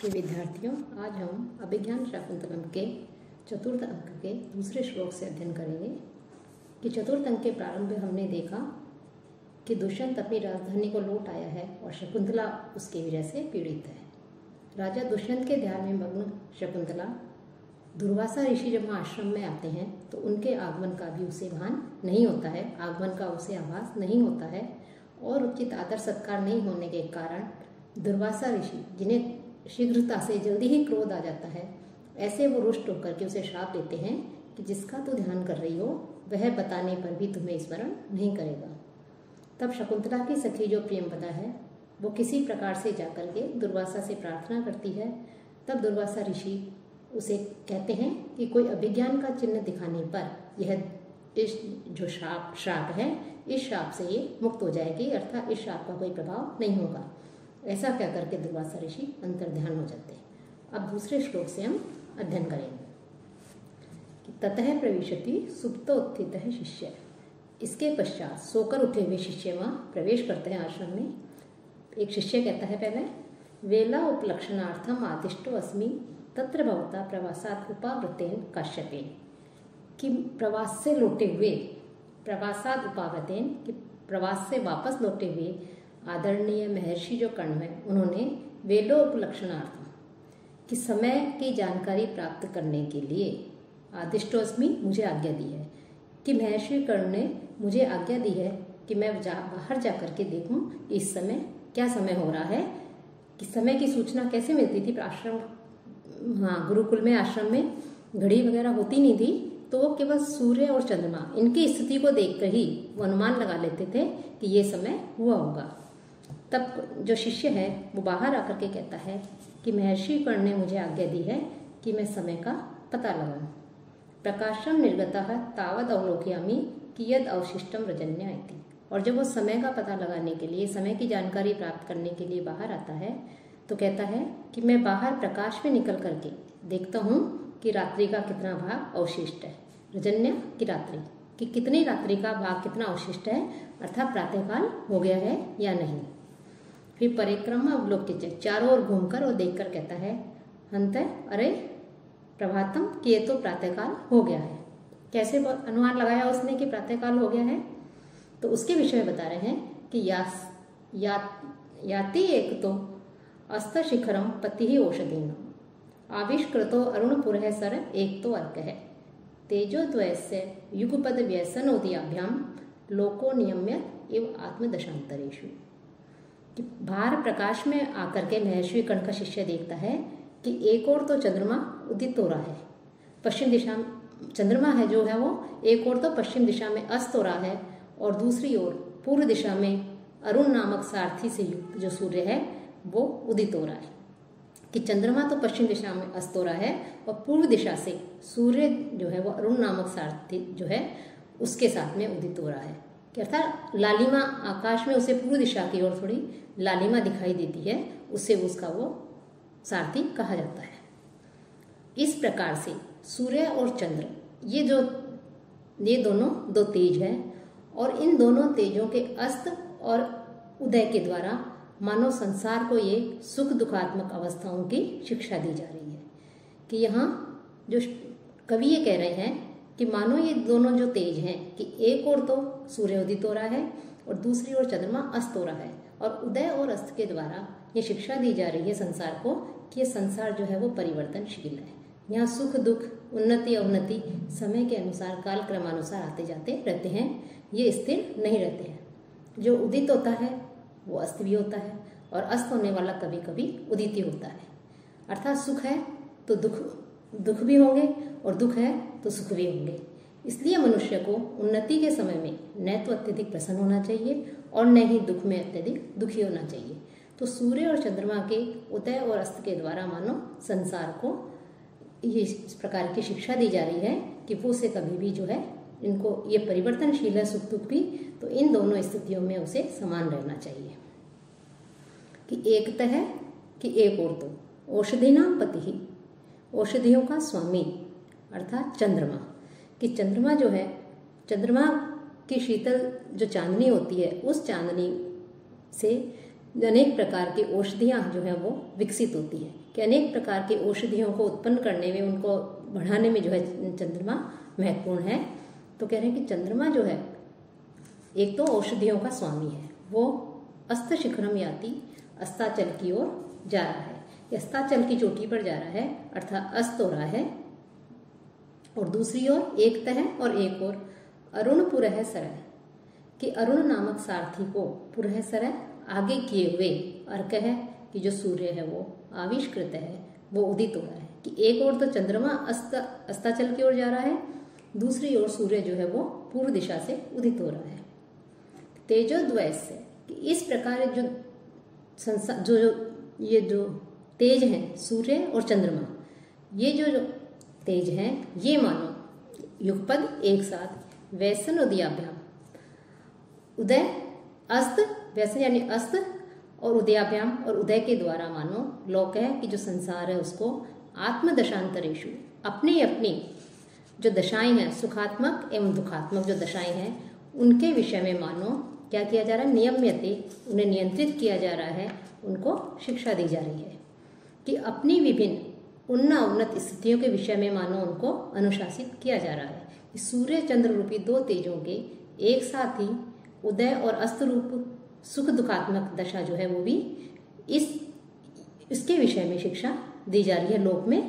के विद्यार्थियों, आज हम अभिज्ञान शाकुंतलम के चतुर्थ अंक के दूसरे श्लोक से अध्ययन करेंगे कि चतुर्थ अंक के प्रारंभ में हमने देखा कि दुष्यंत अपनी राजधानी को लौट आया है और शकुंतला उसके विजय से पीड़ित है। राजा दुष्यंत के ध्यान में मग्न शकुंतला, दुर्वासा ऋषि जब वहाँ आश्रम में आते हैं तो उनके आगमन का भी उसे भान नहीं होता है, आगमन का उसे आभास नहीं होता है और उचित आदर सत्कार नहीं होने के कारण दुर्वासा ऋषि, जिन्हें शीघ्रता से जल्दी ही क्रोध आ जाता है, ऐसे वो रुष्ट होकर के उसे श्राप देते हैं कि जिसका तू ध्यान कर रही हो वह बताने पर भी तुम्हें स्मरण नहीं करेगा। तब शकुंतला की सखी जो प्रियंवदा है वो किसी प्रकार से जाकर के दुर्वासा से प्रार्थना करती है। तब दुर्वासा ऋषि उसे कहते हैं कि कोई अभिज्ञान का चिन्ह दिखाने पर यह इस जो श्राप है, इस श्राप से ये मुक्त हो जाएगी, अर्थात इस श्राप का कोई प्रभाव नहीं होगा। ऐसा कह करके दुर्वासा ऋषि अंतर्ध्यान हो जाते हैं। अब दूसरे श्लोक से हम अध्ययन करेंगे कि ततः प्रविशति सुप्तोत्थितः शिष्य। इसके पश्चात सोकर उठे हुए शिष्य वहाँ प्रवेश करते हैं आश्रम में। एक शिष्य कहता है पहले, वेला उपलक्षणार्थम आदिष्टो अस्मि तत्र भवता प्रवासात् उपावृतेन काश्यपेन। कि प्रवास से लौटे हुए, प्रवासात् उपावृतेन, कि प्रवास से वापस लौटे हुए आदरणीय महर्षि जो कर्ण है, उन्होंने वेलोपलक्षणार्थम कि समय की जानकारी प्राप्त करने के लिए आदिष्टोस्मि मुझे आज्ञा दी है, कि महर्षि कर्ण ने मुझे आज्ञा दी है कि मैं बाहर जा कर के देखूं इस समय क्या समय हो रहा है। कि समय की सूचना कैसे मिलती थी? आश्रम, गुरुकुल में, आश्रम में घड़ी वगैरह होती नहीं थी, तो वो केवल सूर्य और चंद्रमा इनकी स्थिति को देखकर ही वो अनुमान लगा लेते थे कि ये समय हुआ होगा। तब जो शिष्य है वो बाहर आकर के कहता है कि महर्षि कर्ण ने मुझे आज्ञा दी है कि मैं समय का पता लगाऊं। प्रकाशम निर्गतः तावद अवलोकयामि कि यद अवशिष्टम रजन्य इति। और जब वो समय का पता लगाने के लिए, समय की जानकारी प्राप्त करने के लिए बाहर आता है तो कहता है कि मैं बाहर प्रकाश में निकल करके देखता हूँ कि रात्रि का कितना भाग अवशिष्ट है। रजन्य की रात्रि, कि कितनी रात्रि का भाग कितना अवशिष्ट है, अर्थात प्रातःकाल हो गया है या नहीं। फिर परिक्रमा अवलोक्य, चारों ओर घूमकर वो देखकर कहता है, हंत, अरे प्रभातम, कि ये तो प्रातःकाल हो गया है। कैसे अनुमान लगाया उसने कि प्रातःकाल हो गया है? तो उसके विषय बता रहे हैं कि याति एक तो अस्त शिखरम पति ही औषधीन आविष्कृतो अरुणपुर सर एक तो अर्क है तेजो द्वयस्य युगपद व्यसनोदयाभ्याम लोको नियम्य एव आत्मदशांतरेषु। बाहर प्रकाश में आकर के महर्षि कर्ण का शिष्य देखता है कि एक ओर तो चंद्रमा उदित हो रहा है, पश्चिम दिशा में चंद्रमा है जो है वो एक ओर तो पश्चिम दिशा में अस्त हो रहा है और दूसरी ओर पूर्व दिशा में अरुण नामक सारथी से युक्त जो सूर्य है वो उदित हो रहा है। कि चंद्रमा तो पश्चिम दिशा में अस्त हो रहा है और पूर्व दिशा से सूर्य जो है वो अरुण नामक सारथी जो है उसके साथ में उदित हो रहा है। अर्थात लालिमा आकाश में उसे पूर्व दिशा की ओर थोड़ी लालिमा दिखाई देती है, उससे उसका वो सारथी कहा जाता है। इस प्रकार से सूर्य और चंद्र ये दोनों दो तेज हैं और इन दोनों तेजों के अस्त और उदय के द्वारा मानव संसार को ये सुख दुखात्मक अवस्थाओं की शिक्षा दी जा रही है। कि यहाँ जो कवि ये कह रहे हैं कि मानो ये दोनों जो तेज हैं कि एक ओर तो सूर्य उदित हो रहा है और दूसरी ओर चंद्रमा अस्त हो रहा है और उदय और अस्त के द्वारा ये शिक्षा दी जा रही है संसार को कि ये संसार जो है वो परिवर्तनशील है। यहाँ सुख दुख, उन्नति अवनति समय के अनुसार, काल क्रमानुसार आते जाते रहते हैं, ये स्थिर नहीं रहते हैं। जो उदित होता है वो अस्त भी होता है और अस्त होने वाला कभी कभी उदित ही होता है। अर्थात सुख है तो दुख भी होंगे और दुख है तो सुख भी होंगे। इसलिए मनुष्य को उन्नति के समय में न तो अत्यधिक प्रसन्न होना चाहिए और न ही दुख में अत्यधिक दुखी होना चाहिए। तो सूर्य और चंद्रमा के उदय और अस्त के द्वारा मानो संसार को ये इस प्रकार की शिक्षा दी जा रही है कि वो उसे कभी भी जो है, इनको ये परिवर्तनशील है सुख दुख भी, तो इन दोनों स्थितियों में उसे समान रहना चाहिए। कि एकता है कि एक और तो औषधि नाम पति ही, औषधियों का स्वामी अर्थात चंद्रमा। कि चंद्रमा जो है, चंद्रमा की शीतल जो चांदनी होती है उस चांदनी से अनेक प्रकार की औषधियाँ जो है वो विकसित होती है, कि अनेक प्रकार की औषधियों को उत्पन्न करने में, उनको बढ़ाने में जो है चंद्रमा महत्वपूर्ण है। तो कह रहे हैं कि चंद्रमा जो है एक तो औषधियों का स्वामी है, वो अस्त शिखरम याति, अस्ताचल की ओर जा रहा है, अस्ताचल की चोटी पर जा रहा है, अर्थात अस्त हो रहा है। और दूसरी ओर एक तह और एक ओर अरुण पुरह सरह, कि अरुण नामक सारथी को पुरह सरह आगे किए हुए अर्क है कि जो सूर्य है वो आविष्कृत है, वो उदित हो रहा है। कि एक ओर तो चंद्रमा अस्ताचल की ओर जा रहा है, दूसरी ओर सूर्य जो है वो पूर्व दिशा से उदित हो रहा है। तेजोद्वय से, कि इस प्रकार ये जो तेज हैं सूर्य और चंद्रमा, ये जो तेज हैं ये मानो युगपद एक साथ वैसन उदयाभ्याम, उदय अस्त, वैसे यानी अस्त और उदयाभ्याम, और उदय के द्वारा मानो लोक है कि जो संसार है उसको आत्मदशांतरेषु, अपनी अपनी जो दशाएं हैं, सुखात्मक एवं दुखात्मक जो दशाएं हैं, उनके विषय में मानो क्या किया जा रहा है, नियम्यते, उन्हें नियंत्रित किया जा रहा है, उनको शिक्षा दी जा रही है। कि अपनी विभिन्न उन्नत स्थितियों के विषय में मानो उनको अनुशासित किया जा रहा है। सूर्य चंद्र रूपी दो तेजों के एक साथ ही उदय और अस्त रूप सुख दुखात्मक दशा जो है वो भी इसके विषय में शिक्षा दी जा रही है लोक में,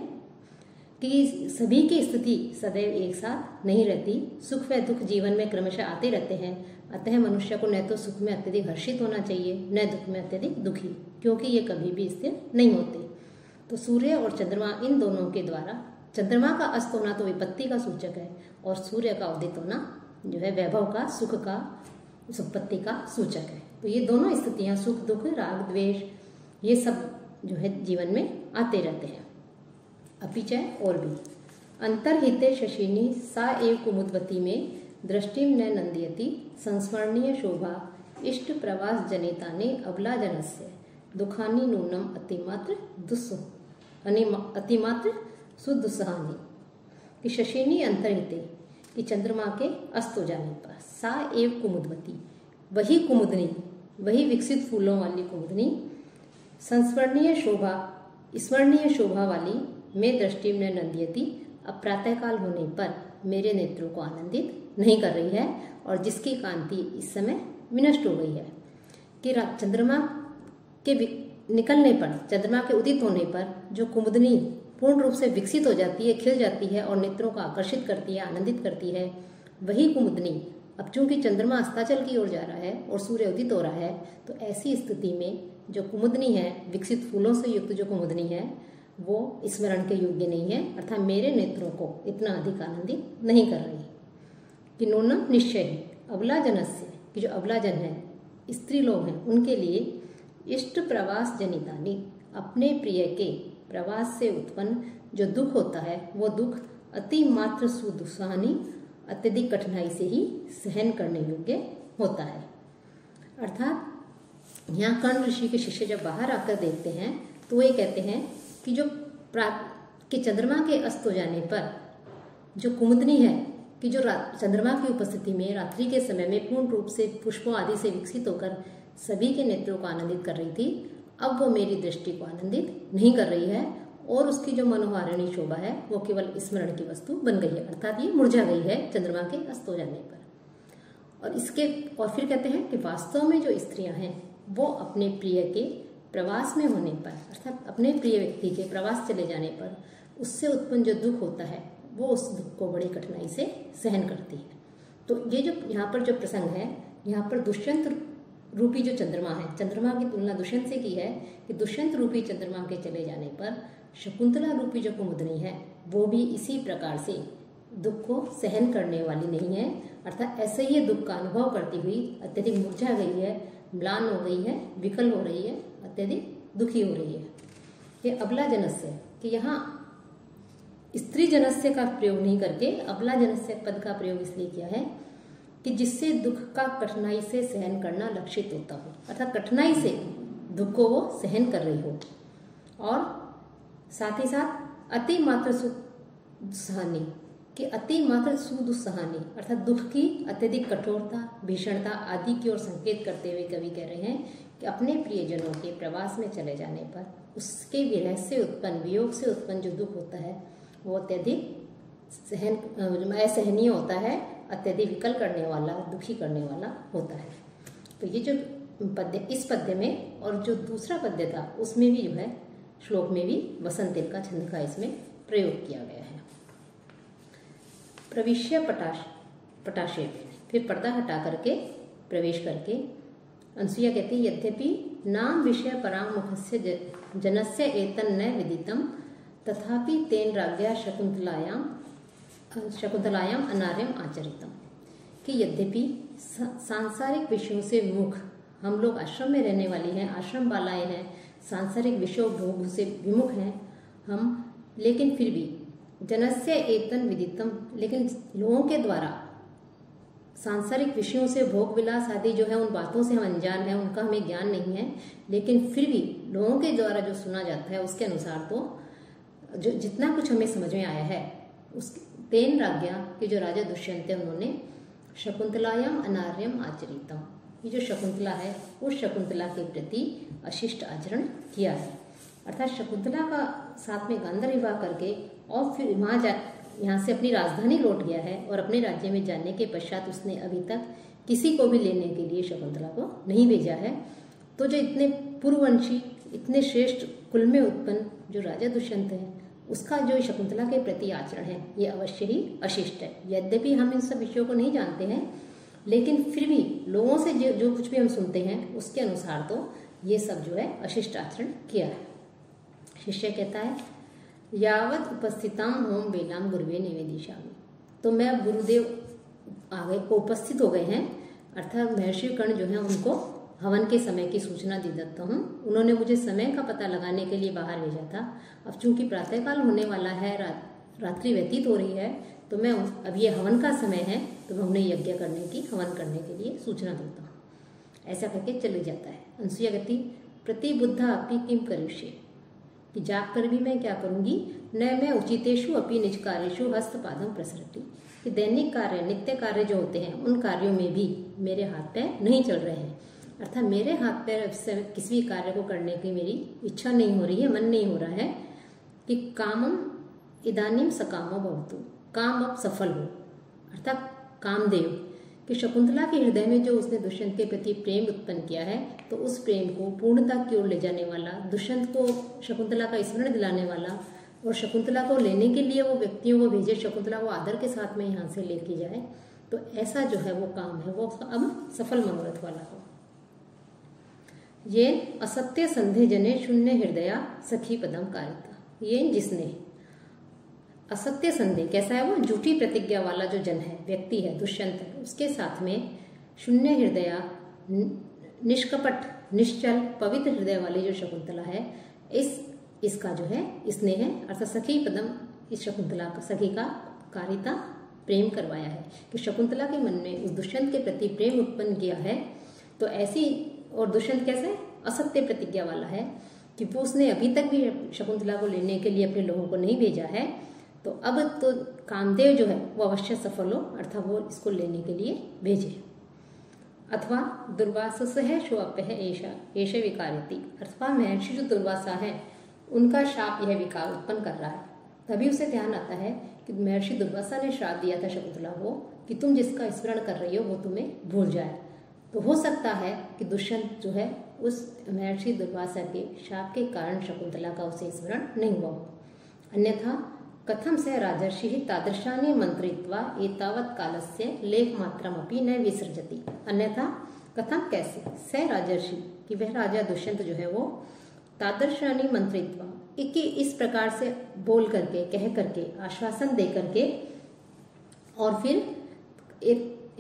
कि सभी की स्थिति सदैव एक साथ नहीं रहती, सुख व दुख जीवन में क्रमशः आते रहते हैं। अतः मनुष्य को न तो सुख में अत्यधिक हर्षित होना चाहिए, न दुख में अत्यधिक दुखी, क्योंकि ये कभी भी स्थिर नहीं होते। तो सूर्य और चंद्रमा, इन दोनों के द्वारा, चंद्रमा का अस्त होना तो विपत्ति का सूचक है, और सूर्य का उदित होना जो है वैभव का, सुख का, संपत्ति का सूचक है। तो ये दोनों स्थितियां, सुख दुख राग द्वेष, ये सब जो है जीवन में आते रहते हैं। अपिचय और भी अंतर्हिते शशिनी सा एव कुमुदवती में दृष्टिम न नंदयति, संस्मरणीय शोभा इष्ट प्रवास जनिता ने अबला जनस्य दुखानी नूनम अतिमात्र सुदुस्सहानी। कि शशिनी अंतर्हिते, कि चंद्रमा के अस्त हो जाने पर, सा एव कुमुदवती, वही कुमुदनी, वही विकसित फूलों वाली कुमुदनी, संस्मरणीय शोभा, स्मरणीय शोभा वाली, में दृष्टि में नंदयति, अब प्रातःकाल होने पर मेरे नेत्रों को आनंदित नहीं कर रही है, और जिसकी कांति इस समय विनष्ट हो गई है। कि चंद्रमा के निकलने पर, चंद्रमा के उदित होने पर जो कुमुदनी पूर्ण रूप से विकसित हो जाती है, खिल जाती है और नेत्रों को आकर्षित करती है, आनंदित करती है, वही कुमुदनी अब चूंकि चंद्रमा अस्ताचल की ओर जा रहा है और सूर्य उदित हो रहा है, तो ऐसी स्थिति में जो कुमुदनी है, विकसित फूलों से युक्त जो कुमुदनी है, वो स्मरण के योग्य नहीं है, अर्थात मेरे नेत्रों को इतना अधिक आनंदित नहीं कर रही। कि नूनम निश्चय है अबला जनस्य, कि जो अबला जन है, स्त्री लोग हैं, उनके लिए इष्ट प्रवास जनितानी, अपने प्रिय के प्रवास से उत्पन्न जो दुख होता है, वो दुख अति मात्र सुदुस्सहानी, अत्यधिक कठिनाई से ही सहन करने योग्य होता है। अर्थात यहाँ कर्ण ऋषि के शिष्य जब बाहर आकर देखते हैं तो वो ये कहते हैं कि जो कि चंद्रमा के अस्त हो जाने पर जो कुमुदनी है, कि जो चंद्रमा की उपस्थिति में रात्रि के समय में पूर्ण रूप से पुष्पों आदि से विकसित होकर सभी के नेत्रों को आनंदित कर रही थी, अब वो मेरी दृष्टि को आनंदित नहीं कर रही है, और उसकी जो मनोहारिणी शोभा है वो केवल स्मरण की वस्तु बन गई है, अर्थात ये मुरझा गई है चंद्रमा के अस्त हो जाने पर। और फिर कहते हैं कि वास्तव में जो स्त्रियां हैं वो अपने प्रिय के प्रवास में होने पर, अर्थात अपने प्रिय व्यक्ति के प्रवास चले जाने पर उससे उत्पन्न जो दुख होता है वो उस दुख को बड़ी कठिनाई से सहन करती है। तो ये जो यहाँ पर जो प्रसंग है, यहाँ पर दुष्यंत रूपी जो चंद्रमा है, चंद्रमा की तुलना दुष्यंत से की है कि दुष्यंत रूपी चंद्रमा के चले जाने पर शकुंतला रूपी जो कुमुदनी है वो भी इसी प्रकार से दुख को सहन करने वाली नहीं है, अर्थात ऐसे ही दुख का अनुभव करती हुई अत्यधिक मुरझा गई है, म्लान हो गई है, विकल हो रही है, अत्यधिक दुखी हो रही है। ये अबला जनस्य, कि यहाँ स्त्री जनस्य का प्रयोग नहीं करके अबला जनस्य पद का प्रयोग इसलिए किया है कि जिससे दुख का कठिनाई से सहन करना लक्षित होता हो, अर्थात कठिनाई से दुख को वो सहन कर रही हो, और साथ ही साथ अति मात्र सुदुस्सहानी, कि अति मात्र सुदुस्सहानी अर्थात दुख की अत्यधिक कठोरता, भीषणता आदि की ओर संकेत करते हुए कवि कह रहे हैं कि अपने प्रियजनों के प्रवास में चले जाने पर उसके विरह से उत्पन्न, वियोग से उत्पन्न जो दुख होता है वो अत्यधिक असहनीय होता है, अत्यधिक विकल करने वाला, दुखी करने वाला होता है। तो ये जो पद्य, इस पद्य में और जो दूसरा पद्य था उसमें भी जो है, श्लोक में भी वसंत का छंद का इसमें प्रयोग किया गया है। प्रविश्य पटाशे, फिर पर्दा हटा करके प्रवेश करके अनसुईया कहती है, यद्यपि नाम विषय परामुखस्य जनस्य एतन न विदितम तथापि तेन राज्ञा शकुंतलायाम अनार्यम आचरितम। कि यद्यपि सांसारिक विषयों से विमुख, हम लोग आश्रम में रहने वाली हैं, आश्रम बालाएं हैं, सांसारिक विषयों भोग से विमुख हैं हम, लेकिन फिर भी जनस्य एतन विदितम, लेकिन लोगों के द्वारा सांसारिक विषयों से, भोग विलास आदि जो है उन बातों से हम अनजान हैं, उनका हमें ज्ञान नहीं है, लेकिन फिर भी लोगों के द्वारा जो सुना जाता है उसके अनुसार तो जो जितना कुछ हमें समझ में आया है, उस तेन राज्ञा के जो राजा दुष्यंत है उन्होंने शकुंतलायाम अनार्यम आचरितम, ये जो शकुंतला है उस शकुंतला के प्रति अशिष्ट आचरण किया है। अर्थात शकुंतला का साथ में गांधर्व विवाह करके और फिर यहाँ से अपनी राजधानी लौट गया है और अपने राज्य में जाने के पश्चात उसने अभी तक किसी को भी लेने के लिए शकुंतला को नहीं भेजा है। तो जो इतने पूर्ववंशी, इतने श्रेष्ठ कुल में उत्पन्न जो राजा दुष्यंत है, उसका जो शकुंतला के प्रति आचरण है ये अवश्य ही अशिष्ट है। यद्यपि हम इन सब विषयों को नहीं जानते हैं, लेकिन फिर भी लोगों से जो कुछ भी हम सुनते हैं उसके अनुसार तो ये सब जो है अशिष्ट आचरण किया है। शिष्य कहता है, यावत उपस्थिताम होम बेलाम गुरुवे निवेदिशामि। तो मैं गुरुदेव आगे को उपस्थित हो गए हैं, अर्थात महर्षि कर्ण जो है उनको हवन के समय की सूचना दे देता हूँ। उन्होंने मुझे समय का पता लगाने के लिए बाहर भेजा था। अब चूंकि प्रातःकाल होने वाला है, रात्रि व्यतीत हो रही है, तो मैं अब ये हवन का समय है तो मैं उन्हें यज्ञ करने की, हवन करने के लिए सूचना देता हूँ। ऐसा करके चले जाता है। अनसुईया कहती, प्रतिबुद्धा अपि किम करिष्ये, कि जाग कर भी मैं क्या करूंगी, न मैं उचितेषु अपि निज कार्येषु हस्तपादम प्रसरति, कि दैनिक कार्य, नित्य कार्य जो होते हैं उन कार्यों में भी मेरे हाथ पैर नहीं चल रहे हैं। अर्थात मेरे हाथ पैर किसी भी कार्य को करने की मेरी इच्छा नहीं हो रही है, मन नहीं हो रहा है कि कामम इदानीम सकामो भवतु, काम अब सफल हो। अर्थात कामदेव कि शकुंतला के हृदय में जो उसने दुष्यंत के प्रति प्रेम उत्पन्न किया है, तो उस प्रेम को पूर्णता की ओर ले जाने वाला, दुष्यंत को शकुंतला का स्मरण दिलाने वाला और शकुंतला को लेने के लिए वो व्यक्तियों को भेजे, शकुंतला को आदर के साथ में यहाँ से लेके जाए, तो ऐसा जो है वो काम है वो अब सफल मनोरथ वाला हो। ये असत्य संधे जने शून्य हृदया सखी पदम कारिता, ये जिसने असत्य संदेह, कैसा है वो, झूठी प्रतिज्ञा वाला जो जन है, व्यक्ति है, दुष्यंत है, उसके साथ में शून्य हृदया, निष्कपट, निश्चल, पवित्र हृदय वाली जो शकुंतला है, इसका जो है स्नेह है, अर्थात सखी पदम, इस शकुंतला का सखी का कारिता प्रेम करवाया है कि शकुंतला के मन में उस दुष्यंत के प्रति प्रेम उत्पन्न किया है। तो ऐसी, और दुष्यंत कैसे असत्य प्रतिज्ञा वाला है कि वो उसने अभी तक भी शकुंतला को लेने के लिए अपने लोगों को नहीं भेजा है, तो अब तो कामदेव जो है वो अवश्य सफल हो, अर्थात वो इसको लेने के लिए भेजे। अथवा दुर्वासस है शोअप्य है ऐशा विकारती, अथवा महर्षि जो दुर्वासा है उनका शाप यह विकार उत्पन्न कर रहा है। तभी उसे ध्यान आता है कि महर्षि दुर्वासा ने श्राप दिया था शकुंतला को कि तुम जिसका स्मरण कर रही हो वो तुम्हें भूल जाए। तो हो सकता है कि दुष्यंत जो है उस महर्षि दुर्वासा के शाप के कारण शकुंतला का उसे स्मरण नहीं हुआ हो। अन्यथा कथम स राजर्षि तादृशानि मंत्रित्वा एतावत् कालस्य लेख मात्रमपि न विसर्जति। अन्यथा कथम, कैसे, स राजर्षि कि वह राजा दुष्यंत जो है वो तादृशानि मंत्रित्वा, इस प्रकार से बोल करके, कह करके, आश्वासन दे करके, और फिर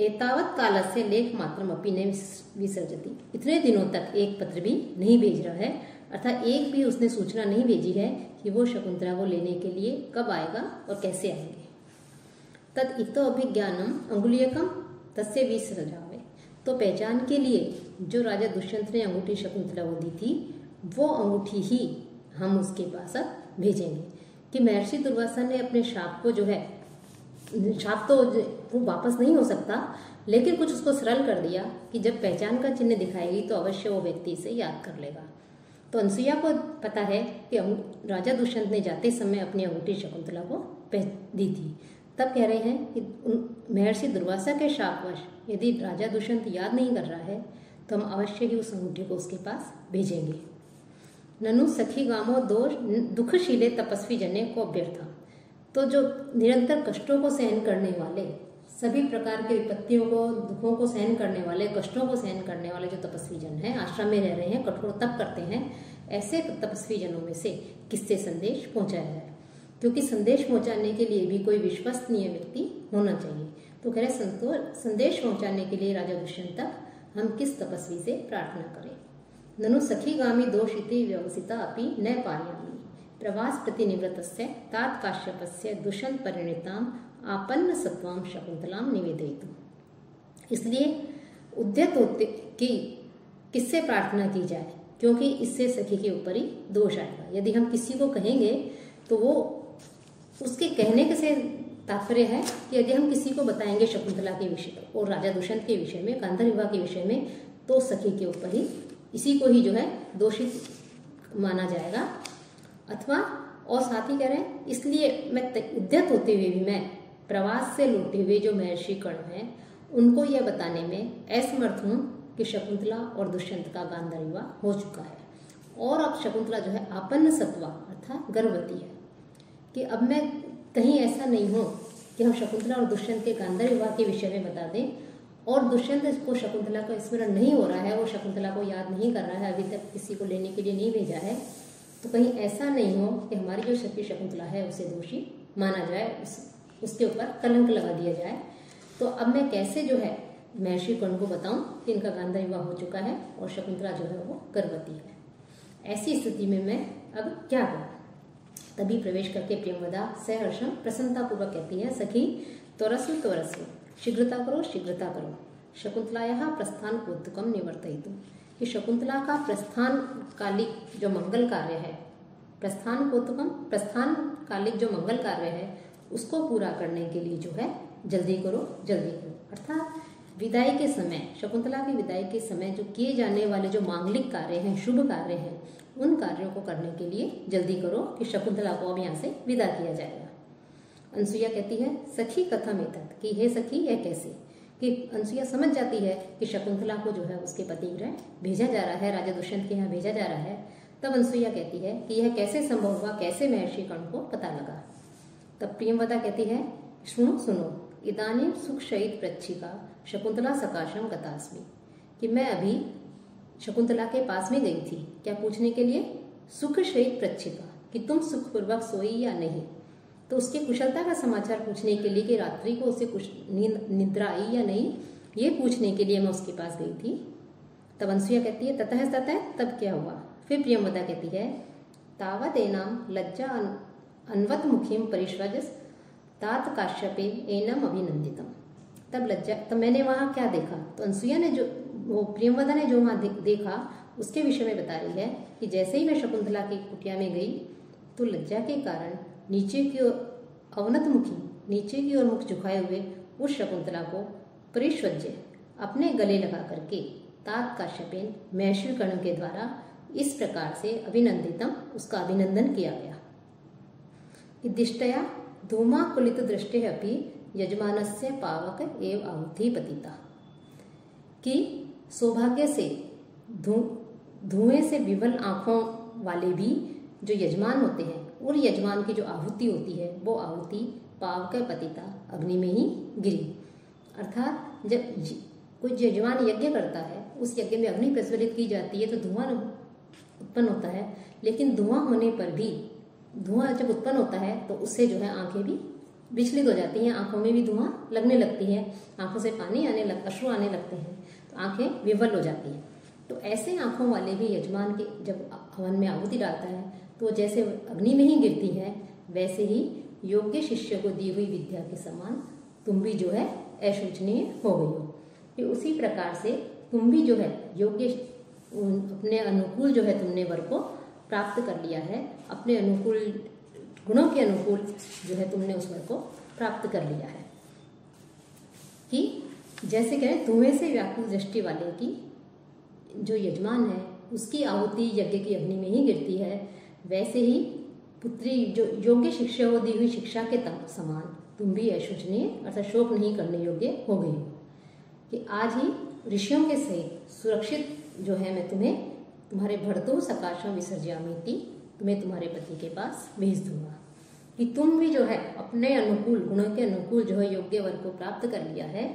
एतावत् कालस्य लेख मात्रमपि न विसर्जति, इतने दिनों तक एक पत्र भी नहीं भेज रहा है, अर्थात एक भी उसने सूचना नहीं भेजी है कि वो शकुंतला को लेने के लिए कब आएगा और कैसे आएंगे। तद इतो अभिज्ञानम अंगुलीयकम तस्य विसृजावे, तो पहचान के लिए जो राजा दुष्यंत ने अंगूठी शकुंतला को दी थी, वो अंगूठी ही हम उसके पास अब भेजेंगे। कि महर्षि दुर्वासा ने अपने शाप को जो है, शाप तो वो वापस नहीं हो सकता, लेकिन कुछ उसको सरल कर दिया कि जब पहचान का चिन्ह दिखाएगी तो अवश्य वो व्यक्ति इसे याद कर लेगा। तो अनसुईया को पता है कि राजा दुष्यंत ने जाते समय अपनी अंगूठी शकुंतला को दी थी। तब कह रहे हैं कि महर्षि दुर्वासा के शापवश यदि राजा दुष्यंत याद नहीं कर रहा है तो हम अवश्य ही उस अंगूठी को उसके पास भेजेंगे। ननु सखी गामो दोष दुखशीले तपस्वी जने को अभ्यर्था। तो जो निरंतर कष्टों को सहन करने वाले, सभी प्रकार के विपत्तियों को, दुखों को सहन करने वाले, कष्टों को सहन करने वाले जो तपस्वी जन हैं, आश्रम में रह रहे हैं, कठोर तप करते हैं, ऐसे तपस्वी जनों में से किससे संदेश पहुंचाया जाए, क्योंकि संदेश पहुंचाने के लिए भी कोई विश्वसनीय व्यक्ति होना चाहिए। तो कह रहे संदेश पहुंचाने के लिए राजा दुष्यंत तक हम किस तपस्वी से प्रार्थना करें। ननु सखीगामी दोषिति व्यवसिता अपि न पायामि प्रवास प्रतिनिवृत्तस्य तात काश्यपस्य दुष्यंत परिणीताम आपन्न सत्वाम शकुंतलाम निवेदयितुम। इसलिए उद्यत होते कि किससे प्रार्थना की जाए, क्योंकि इससे सखी के ऊपर ही दोष आएगा। यदि हम किसी को कहेंगे तो वो उसके कहने के से तात्पर्य है कि यदि हम किसी को बताएंगे शकुंतला के विषय और राजा दुष्यंत के विषय में, गांधार विवाह के विषय में, तो सखी के ऊपर ही इसी को ही जो है दोषित माना जाएगा। अथवा और साथ ही कह रहे हैं इसलिए मैं उद्यत होते हुए भी मैं प्रवास से लौटे हुए जो महर्षि कर्ण हैं उनको यह बताने में असमर्थ हूँ कि शकुंतला और दुष्यंत का गांधार विवाह हो चुका है और अब शकुंतला जो है आपन्न सत्वा अर्थात गर्भवती है, कि अब मैं कहीं ऐसा नहीं हूँ कि हम शकुंतला और दुष्यंत के गांधार विवाह के विषय में बता दें और दुष्यंत को शकुंतला का स्मरण नहीं हो रहा है, वो शकुंतला को याद नहीं कर रहा है, अभी तक किसी को लेने के लिए नहीं भेजा है, तो कहीं ऐसा नहीं हो कि हमारी जो सखी शकुंतला है उसे दोषी माना जाए, उसके ऊपर कलंक लगा दिया जाए। तो अब मैं कैसे जो है महर्षि कर्ण को बताऊं कि इनका गांधार विवाह हो चुका है और शकुंतला जो है वो गर्भवती है। ऐसी स्थिति में मैं अब क्या करूं। तभी प्रवेश करके प्रियंवदा सहर्षम प्रसन्नतापूर्वक कहती है, सखी त्वरस्व त्वरस्व, शीघ्रता करो शीघ्रता करो, शकुंतलायाः प्रस्थान कौतुकम निवर्तयितुम। कि शकुंतला का प्रस्थान कालिक जो मंगल कार्य है, प्रस्थान कौतुकम, प्रस्थान कालिक जो मंगल कार्य है उसको पूरा करने के लिए जो है जल्दी करो जल्दी करो। अर्थात विदाई के समय, शकुंतला की विदाई के समय जो किए जाने वाले जो मांगलिक कार्य हैं, शुभ कार्य हैं, उन कार्यों को करने के लिए जल्दी करो कि शकुंतला को अब यहाँ से विदा किया जाएगा। अनसुईया कहती है, सखी कथम एतत्, कि हे सखी यह कैसे, कि अनसुईया समझ जाती है कि शकुंतला को जो है उसके पति गृह भेजा जा रहा है, राजा दुष्यंत के यहाँ भेजा जा रहा है। तब अनसुईया कहती है कि यह कैसे संभव हुआ, कैसे महर्षि कर्ण को पता लगा। तब प्रियंवदा कहती है, सुनो सुनो, इदानीं सुख शयित प्रच्छिका शकुंतला सकाशम गतास्मि, कि मैं अभी शकुंतला के पास में गई थी, क्या पूछने के लिए, सुख शयित प्रच्छिका, कि तुम सुखपूर्वक सोई या नहीं, तो उसकी कुशलता का समाचार पूछने के लिए कि रात्रि को उसे कुछ निद्रा आई या नहीं, ये पूछने के लिए मैं उसके पास गई थी। तब अनसुईया कहती है, ततः तब क्या हुआ। फिर प्रियंवदा कहती है, तावत एनाम लज्जा अन्वत मुखीम परिश्रजस तात काश्यपे एनम अभिनंदितम। तब मैंने वहाँ क्या देखा। तो अनसुईया ने जो, वो प्रियंवदा ने जो वहाँ देखा उसके विषय में बता रही है कि जैसे ही मैं शकुंतला की कुटिया में गई तो लज्जा के कारण नीचे की ओर अवनत मुखी, नीचे की ओर मुख झुकाए हुए उस शकुंतला को परिश्वज्य अपने गले लगा करके तात काश्यपेन महर्षि कर्ण के द्वारा इस प्रकार से अभिनंदितम, उसका अभिनंदन किया गया कि दिष्टया धूमाकुलित दृष्टि अपि यजमानस्य पावक एव आहुति पतिता, कि सौभाग्य से धुएं से विवल आंखों वाले भी जो यजमान होते हैं और यजमान की जो आहुति होती है वो आहुति पावक पतिता, अग्नि में ही गिरी। अर्थात जब कोई यजमान यज्ञ करता है उस यज्ञ में अग्नि प्रज्वलित की जाती है तो धुआं उत्पन्न होता है, लेकिन धुआं होने पर भी, धुआं जब उत्पन्न होता है तो उससे जो है आंखें भी विचलित हो जाती हैं, आंखों में भी धुआं लगने लगती है, आंखों से पानी अश्रु आने लगते हैं, तो आंखें विवल हो जाती हैं। तो ऐसे आंखों वाले भी यजमान के जब हवन में आहुति डालता है तो जैसे अग्नि में ही गिरती है, वैसे ही योग्य शिष्य को दी हुई विद्या के समान तुम भी जो है अशोचनीय हो गई हो, कि उसी प्रकार से तुम भी जो है योग्य, अपने अनुकूल जो है तुमने वर को प्राप्त कर लिया है, अपने अनुकूल गुणों के अनुकूल जो है तुमने उस वर को प्राप्त कर लिया है। कि जैसे कह रहे धुएं से व्याकुल दृष्टि वाले की जो यजमान है उसकी आहुति यज्ञ की अग्नि में ही गिरती है, वैसे ही पुत्री जो योग्य शिक्षा हो दी हुई शिक्षा के समान तुम भी अशोचनीय अर्थात शोक नहीं करने योग्य हो गई हो कि आज ही ऋषियों के सहित सुरक्षित जो है मैं तुम्हें तुम्हारे भर्तु सकाशम विसर्जयामीति तुम्हें तुम्हारे पति के पास भेज दूंगा, कि तुम भी जो है अपने अनुकूल गुणों के अनुकूल जो है योग्य वर को प्राप्त कर लिया है,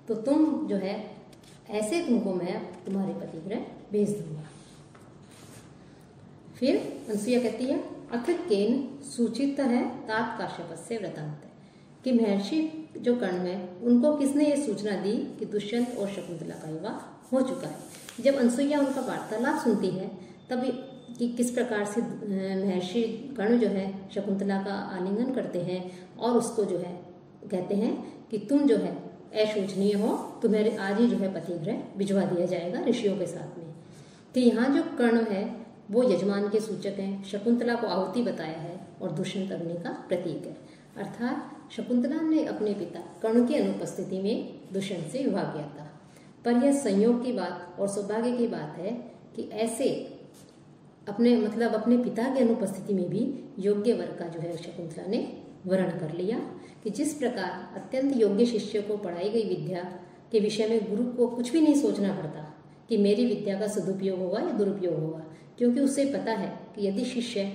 तो तुम जो है ऐसे तुमको मैं तुम्हारे पति गृह भेज दूंगा। फिर अनसुईया कहती है अथ केन सूचित है तात काश्यपस्य व्रतांत, कि महर्षि जो कर्ण है उनको किसने ये सूचना दी कि दुष्यंत और शकुंतला का विवाह हो चुका है। जब अनसुईया उनका वार्तालाप सुनती है तब कि किस प्रकार से महर्षि कर्ण जो है शकुंतला का आलिंगन करते हैं और उसको जो है कहते हैं कि तुम जो है अशोचनीय हो, तुम्हें आज ही जो है पति गृह भिजवा दिया जाएगा ऋषियों के साथ में। कि यहाँ जो कर्ण है वो यजमान के सूचक हैं, शकुंतला को आहुति बताया है और दुष्यंत अग्नि का प्रतीक है। अर्थात शकुंतला ने अपने पिता कर्ण की अनुपस्थिति में दुष्यंत से विवाह किया था, पर यह संयोग की बात और सौभाग्य की बात है कि ऐसे अपने पिता की अनुपस्थिति में भी योग्य वर का जो है शकुंतला ने वर्ण कर लिया। कि जिस प्रकार अत्यंत योग्य शिष्य को पढ़ाई गई विद्या के विषय में गुरु को कुछ भी नहीं सोचना पड़ता कि मेरी विद्या का सदुपयोग होगा या दुरुपयोग होगा, क्योंकि उसे पता है कि यदि शिष्य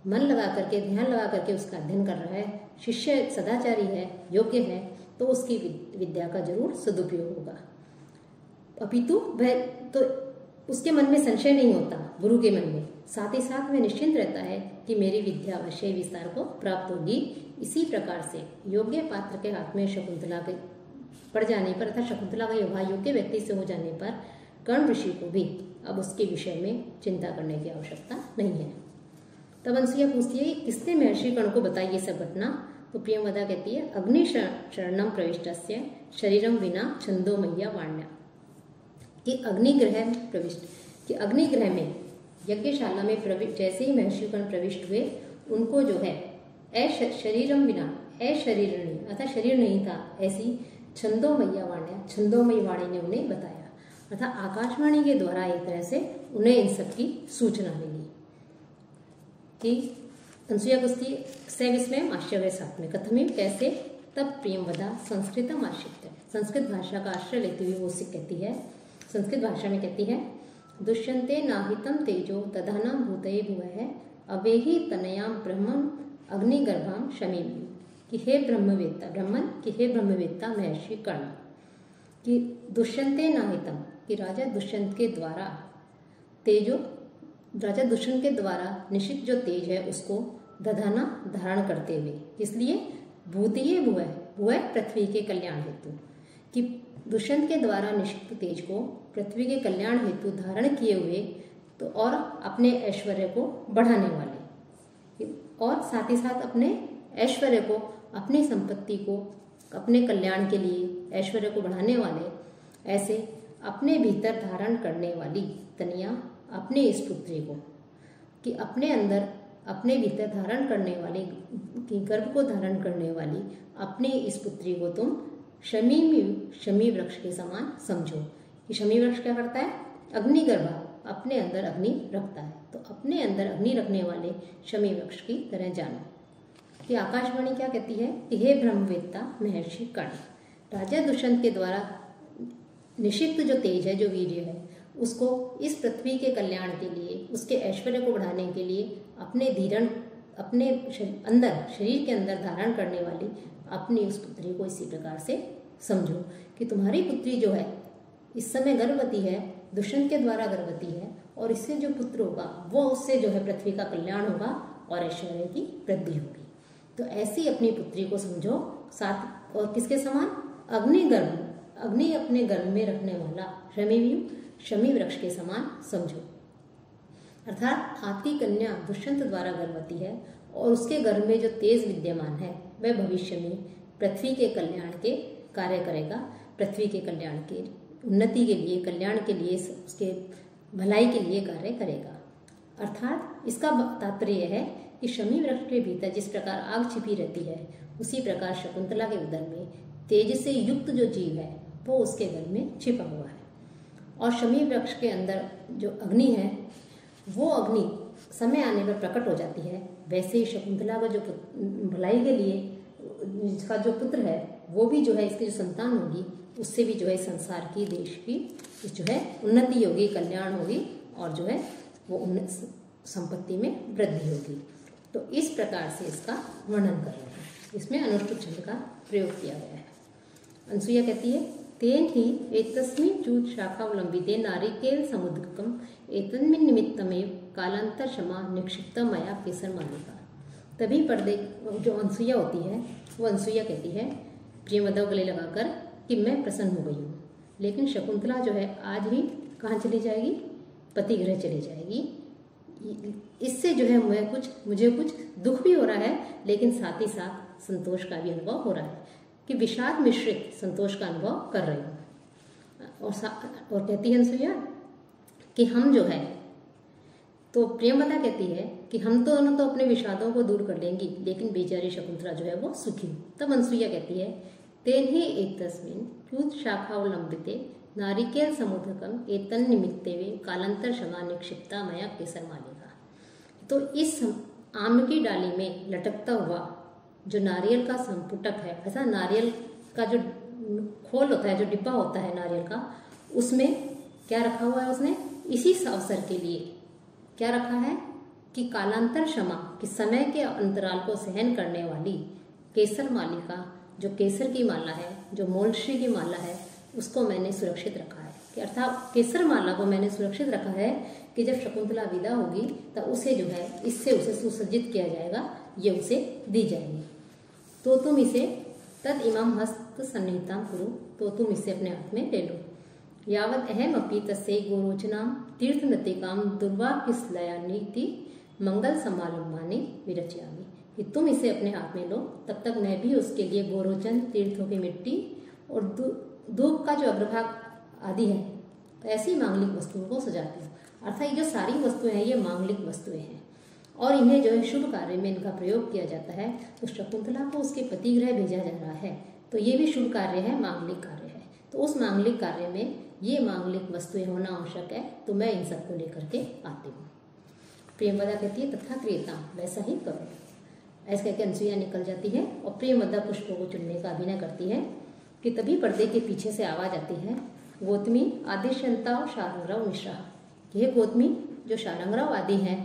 मन लगा करके ध्यान लगा करके उसका अध्ययन कर रहा है, शिष्य सदाचारी है, योग्य है, तो उसकी विद्या का जरूर सदुपयोग होगा। अपितु वह तो उसके मन में संशय नहीं होता, गुरु के मन में साथ ही साथ वह निश्चिंत रहता है कि मेरी विद्या अवश्य विस्तार को प्राप्त होगी। इसी प्रकार से योग्य पात्र के हाथ में शकुंतला के पड़ जाने पर अर्थात शकुंतला का विवाह योग्य व्यक्ति से हो जाने पर कर्ण ऋषि को भी अब उसके विषय में चिंता करने की आवश्यकता नहीं है। तब अनसुईया पूछती है किसने महर्षि कर्ण को बताई ये सब घटना, तो प्रियंवदा कहती है अग्नि शरणम प्रविष्टस्य शरीरम विना छंदोमय्या वाण्या, कि अग्निग्रह में प्रविष्ट, कि अग्निग्रह में यज्ञशाला में जैसे ही महर्षि कर्ण प्रविष्ट हुए उनको जो है शरीरम बिना अशरीरणी अर्थात शरीर नहीं था ऐसी छंदोमय्या वाण्या छंदोमयी वाणी ने उन्हें बताया, अर्थात आकाशवाणी के द्वारा एक तरह से उन्हें इन सब की सूचना मिली। कि अनसुईया पूछती 27वें आश्चर्य साथ में कथमिव कैसे, तब प्रियंवदा संस्कृतम आश्रित, संस्कृत भाषा का आश्रय लेते हुए वो उससे कहती है, संस्कृत भाषा में कहती है दुष्यंते नाहितम तेजो दधानाम भूतये भुवः अवेहि तनयाम ब्रह्मम अग्निगर्भाम शमीमी, कि हे ब्रह्मवेत्ता ब्रह्मन, कि हे ब्रह्मवेत्ता महर्षि कर्ण, कि दुष्यंते नाहितम, कि राजा दुष्यंत के द्वारा तेजो राजा दुष्यंत के द्वारा निश्चित जो तेज है उसको दधाना धारण करते हुए, इसलिए भूतये भुवः, भुवः पृथ्वी के कल्याण हेतु, कि दुष्यंत के द्वारा निश्चित तेज को पृथ्वी के कल्याण हेतु धारण किए हुए, तो और अपने ऐश्वर्य को बढ़ाने वाले और साथ ही साथ अपने ऐश्वर्य को अपनी संपत्ति को अपने कल्याण के लिए ऐश्वर्य को बढ़ाने वाले, ऐसे अपने भीतर धारण करने वाली तनिया अपने इस पुत्री को, कि अपने अंदर अपने भीतर धारण करने वाली की गर्भ को धारण करने वाली अपनी इस पुत्री को तुम शमी वृक्ष के समान समझो। कि शमी वृक्ष क्या करता है, अग्निगर्भा, अपने अंदर अग्नि रखता है, तो अपने अंदर अग्नि रखने वाले शमी वृक्ष की तरह जानो। कि आकाशवाणी क्या कहती है कि हे ब्रह्मवेत्ता महर्षि कर्ण, राजा दुष्यंत के द्वारा निषिक्त जो तेज है, जो वीर्य है, उसको इस पृथ्वी के कल्याण के लिए, उसके ऐश्वर्य को बढ़ाने के लिए अपने धीरण अपने अंदर शरीर के अंदर धारण करने वाली अपनी उस पुत्री को इसी प्रकार से समझो कि तुम्हारी पुत्री जो है इस समय गर्भवती है, दुष्यंत के द्वारा गर्भवती है, और इससे जो पुत्र होगा वो उससे जो है पृथ्वी का कल्याण होगा और ऐश्वर्य की वृद्धि होगी। तो ऐसी अपनी पुत्री को समझो, साथ और किसके समान, अग्निगर्भ, अग्नि अपने गर्भ में रखने वाला शमी वृक्ष के समान समझो। अर्थात आपकी कन्या दुष्यंत द्वारा गर्भवती है और उसके गर्भ में जो तेज विद्यमान है वह भविष्य में पृथ्वी के कल्याण के कार्य करेगा, पृथ्वी के कल्याण के उन्नति के लिए, कल्याण के लिए, उसके भलाई के लिए कार्य करेगा। अर्थात इसका तात्पर्य है कि शमी वृक्ष के भीतर जिस प्रकार आग छिपी रहती है, उसी प्रकार शकुंतला के उदर में तेज से युक्त जो जीव है वो उसके गल में छिपा हुआ है। और शमी वृक्ष के अंदर जो अग्नि है वो अग्नि समय आने पर प्रकट हो जाती है। वैसे ही शकुंतला का जो भलाई के लिए इसका जो पुत्र है वो भी जो है, इसकी जो संतान होगी उससे भी जो है संसार की, देश की जो है उन्नति होगी, कल्याण होगी और जो है वो संपत्ति में वृद्धि होगी। तो इस प्रकार से इसका वर्णन कर रहे हैं। इसमें अनुष्टुप छंद का प्रयोग किया गया है। अनसुईया कहती है तेन ही एतस्मिन् चूत शाखावलंबिते नारिकेल समुद्रकम एतन्मिन् निमित्तमेव कालांतर क्षमा निक्षिप्त मया केसर मालिका। तभी पर्दे जो अनसुईया होती है वो अनसुईया कहती है प्रियवदा गले लगाकर कि मैं प्रसन्न हो गई हूँ, लेकिन शकुंतला जो है आज ही कहाँ चली जाएगी, पति गृह चली जाएगी। इससे जो है मुझे कुछ दुख भी हो रहा है, लेकिन साथ ही साथ संतोष का भी अनुभव हो रहा है कि विषाद मिश्रित संतोष का अनुभव कर रही हूँ। और कहती है अनसुईया कि हम जो है, तो प्रियवदा कहती है कि हम तो अपने विषादों को दूर कर लेंगी, लेकिन बेचारी शकुंतला जो है वो सुखी। तब अनसुईया कहती है तेन ही एतस्मिन् च्यूत शाखावलंबिते नारिकेल समुद्रकम एतन निमित्ते वे कालांतर क्षमा निक्षिप्ता मया केसर मालिका। तो इस आम की डाली में लटकता हुआ जो नारियल का संपुटक है, ऐसा नारियल का जो खोल होता है, जो डिब्बा होता है नारियल का, उसमें क्या रखा हुआ है उसने, इसी अवसर के लिए क्या रखा है कि कालांतर क्षमा, कि समय के अंतराल को सहन करने वाली केसर मालिका, जो केसर की माला है, जो मोलश्री की माला है, उसको मैंने सुरक्षित रखा है। कि अर्थात केसर माला को मैंने सुरक्षित रखा है कि जब शकुंतला विदा होगी तब उसे जो है इससे उसे सुसज्जित किया जाएगा, ये उसे दी जाएगी। तो तुम इसे तद इमाम हस्त सन्निहिताम कुरु, तो तुम इसे अपने हाथ में ले लो। यावत अहम अपि तस्यै गोरोचनाम तीर्थ नतिकाम दुर्वा किसलया नीति मंगल समालंबानी विरचयामि। कि तुम इसे अपने हाथ में लो, तब तक मैं भी उसके लिए गोरोचन, तीर्थों की मिट्टी और धूप का जो अग्रभाग आदि है, ऐसी मांगलिक वस्तुओं को सजाती हूँ। अर्थात ये जो सारी वस्तुएं हैं ये मांगलिक वस्तुएं हैं और इन्हें जो है शुभ कार्य में इनका प्रयोग किया जाता है। तो शकुंतला को उसके पति गृह भेजा जा रहा है, तो ये भी शुभ कार्य है, मांगलिक कार्य है। तो उस मांगलिक कार्य में ये मांगलिक वस्तुएं होना आवश्यक है, तो मैं इन सबको लेकर के आती हूँ। प्रियवदा कहती है तथा क्रियता, वैसा ही करो। ऐसे कहकर अनसुईया निकल जाती है और प्रियवदा पुष्पों को चुनने का अभिनय करती है कि तभी पर्दे के पीछे से आवाज आती है गौतमी आदिश्यंता शारंगराव मिश्रा। ये गौतमी जो शारंगराव आदि हैं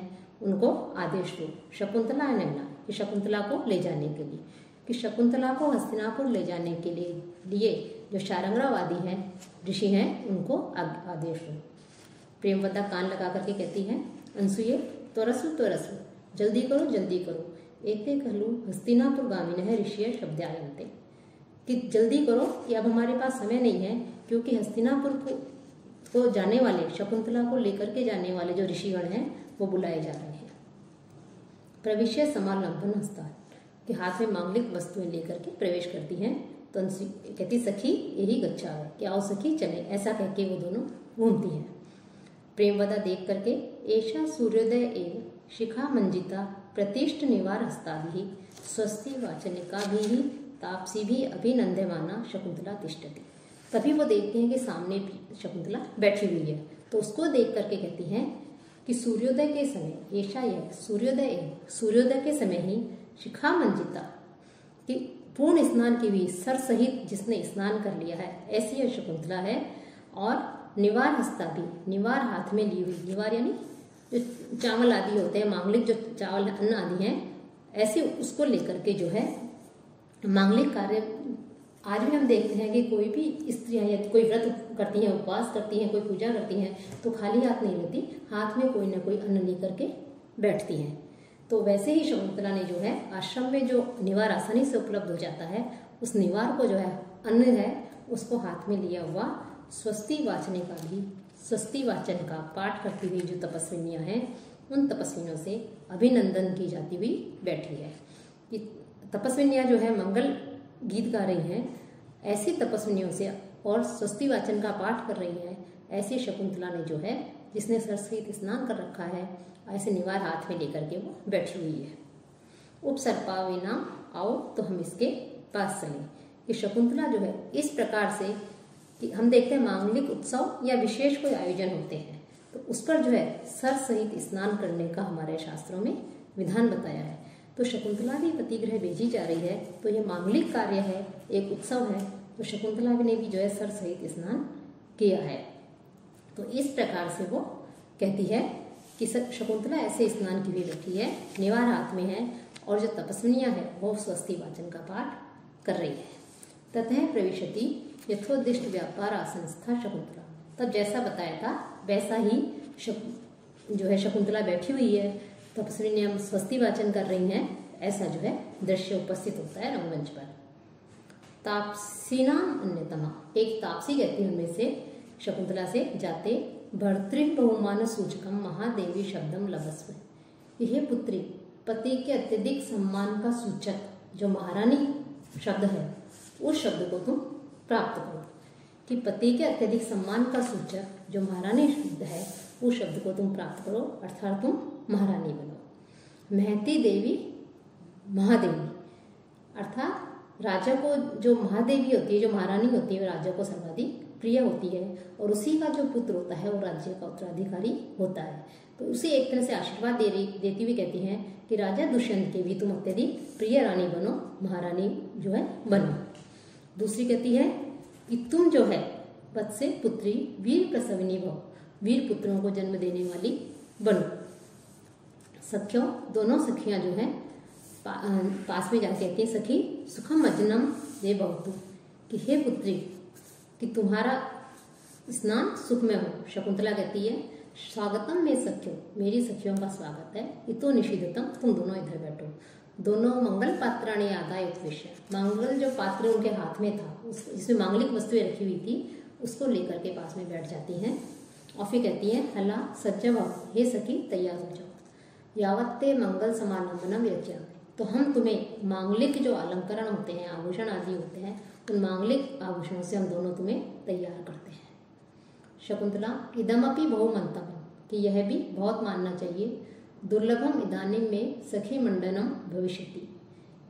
उनको आदेश दो, शकुंतला है नैना, कि शकुंतला को ले जाने के लिए, कि शकुंतला को हस्तिनापुर ले जाने के लिए जो शारंगराव आदि हैं, ऋषि हैं, उनको आदेश दो। प्रेमवदा कान लगा करके कहती है अनसुईये त्वरसु, जल्दी करो जल्दी करो। एते खलु हस्तिनापुर गामिन है ऋषि शब्दायन्ते, कि जल्दी करो कि अब हमारे पास समय नहीं है, क्योंकि हस्तिनापुर को जाने वाले, शकुंतला को लेकर के जाने वाले जो ऋषिगण हैं वो बुलाए जा रहे हैं। प्रविश्य समालंबन हस्ता, के हाथ में मांगलिक वस्तुएं लेकर के प्रवेश करती हैं। तो कहती सखी यही गच्छा है, कि आओ सखी चले, ऐसा कह के वो दोनों घूमती हैं। प्रेमवदा देख करके ऐशा सूर्योदय एव शिखा मंजिता प्रतिष्ठ निवार हस्ताभि स्वस्ति वाचनिका भी तापसी भी अभिनंदमाना शकुंतला तिष्ठति। तभी वो देखते हैं कि सामने शकुंतला बैठी हुई है, तो उसको देख करके कहती हैं कि सूर्योदय के समय, ऐशा यह सूर्योदय के समय ही शिखा मंजिता, कि पूर्ण स्नान की हुई, सर सहित जिसने स्नान कर लिया है, ऐसी यह शकुंतला है। और निवार हस्ता भी, निवार हाथ में ली हुई, निवार यानी जो चावल आदि होते हैं, मांगलिक जो चावल अन्न आदि हैं, ऐसे उसको लेकर के जो है मांगलिक कार्य। आज भी हम देखते हैं कि कोई भी स्त्रियां यदि कोई व्रत करती हैं, उपवास करती हैं, कोई पूजा करती हैं, तो खाली हाथ नहीं लेती, हाथ में कोई ना कोई अन्न लेकर के बैठती हैं। तो वैसे ही शकुंतला ने जो है आश्रम में जो निवार आसानी से उपलब्ध हो जाता है, उस निवार को जो है अन्न है उसको हाथ में लिया हुआ स्वस्ति वाचने का भी, स्वस्ति वाचन का पाठ करती हुई जो तपस्विनियां हैं, उन तपस्विनियों से अभिनंदन की जाती हुई बैठी है। कि तपस्विनियां जो है मंगल गीत गा रही हैं, ऐसी तपस्विनियों से और स्वस्ति वाचन का पाठ कर रही हैं, ऐसी शकुंतला ने जो है, जिसने सर सहित स्नान कर रखा है, ऐसे निवार हाथ में लेकर के वो बैठी हुई है। उपसर्पाविना आओ, तो हम इसके पास चलें। कि शकुंतला जो है इस प्रकार से कि हम देखते हैं मांगलिक उत्सव या विशेष कोई आयोजन होते हैं तो उस पर जो है सर सहित स्नान करने का हमारे शास्त्रों में विधान बताया है। तो शकुंतला भी पति गृह भेजी जा रही है तो ये मांगलिक कार्य है, एक उत्सव है, तो शकुंतला ने भी जो है सर सहित स्नान किया है। तो इस प्रकार से वो कहती है कि शकुंतला ऐसे स्नान की भी बैठी है, निवार हाथ में है और जो तपस्विनियां है वो स्वस्ति वाचन का पाठ कर रही है। ततः प्रविशति यथोदिष्ट व्यापार आसनस्था शकुंतला। तब जैसा बताया था वैसा ही जो है शकुंतला बैठी हुई है, तपस्विनियां स्वस्ति वाचन कर रही हैं, ऐसा जो है दृश्य उपस्थित होता है रंगमंच पर। तापसीनाम अन्यतमा, एक तापसी कहती है उनमें से शकुंतला से जाते भर्तृ बहुमान सूचकम महादेवी शब्दम लभस्व। यह पुत्री पति के अत्यधिक सम्मान का सूचक जो महारानी शब्द है उस शब्द को तुम प्राप्त करो, कि पति के अत्यधिक सम्मान का सूचक जो महारानी शब्द है उस शब्द को तुम प्राप्त करो, अर्थात तुम महारानी बनो। महती देवी महादेवी, अर्थात राजा को जो महादेवी होती है, जो महारानी होती है, राजा को सर्वाधिक प्रिय होती है और उसी का जो पुत्र होता है वो राज्य का उत्तराधिकारी होता है। तो उसे एक तरह से आशीर्वाद देती हुई कहती हैं कि राजा दुष्यंत के भी तुम अत्यधिक प्रिय रानी बनो, महारानी जो है बनो। दूसरी कहती है कि तुम जो है वत्से पुत्री वीर प्रसविनी भव, वीर पुत्रों को जन्म देने वाली बनो। सखियों, दोनों सखियां जो है पास में जाके कहती है सखी सुखम अजनम दे बहुतु, कि हे पुत्री कि तुम्हारा स्नान सुख में हो। शकुंतला कहती है स्वागतम में सखियों, मेरी सखियों का स्वागत है। इतो निषिद्धतम, तुम दोनों इधर बैठो। दोनों मंगल पात्राणी आदाय उत्विष्य, मंगल जो पात्र उनके हाथ में था जिसमें मांगलिक वस्तुएं रखी हुई थी उसको लेकर के पास में बैठ जाती हैं और फिर कहती हैं हला सज्जव, हे सखी तैयार हो जाओ, यावत्ते मंगल समालंबनम यज्ञामि, तो हम तुम्हें मांगलिक जो अलंकरण होते हैं, आभूषण आदि होते हैं, उन मांगलिक आभूषणों से हम दोनों तुम्हें तैयार करते हैं। शकुंतला इदमपि बहुमंतम, कि यह भी बहुत मानना चाहिए, दुर्लभम इदानीं में सखी मंडनम भविष्यति,